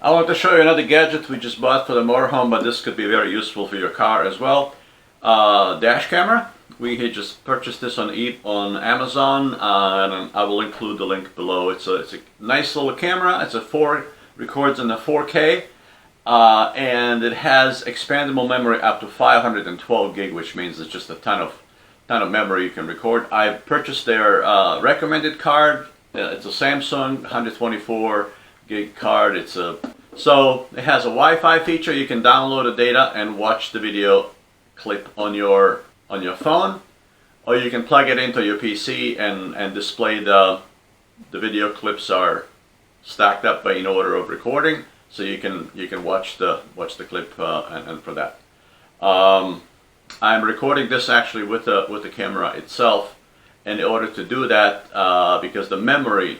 I want to show you another gadget we just bought for the motorhome, but this could be very useful for your car as well. Dash camera. We had just purchased this on Amazon, and I will include the link below. It's a nice little camera. Records in the 4K, and it has expandable memory up to 512 gig, which means it's just a ton of memory you can record. I purchased their recommended card. It's a Samsung 124 gig card. So it has a Wi-Fi feature. You can download the data and watch the video clip on your phone, or you can plug it into your PC and display the video clips are stacked up in order of recording, so you can watch the clip and for that. I'm recording this actually with the camera itself, and in order to do that, because the memory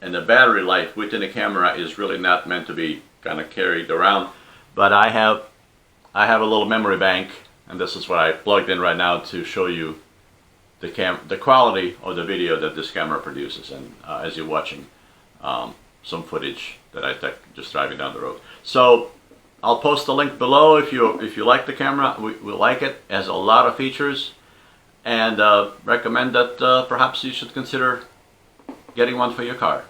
and the battery life within the camera is really not meant to be kind of carried around, but I have a little memory bank, and this is what I plugged in right now to show you the quality of the video that this camera produces, and as you're watching some footage that I took just driving down the road. So I'll post the link below if you like the camera. We like it. It has a lot of features, and recommend that perhaps you should consider getting one for your car.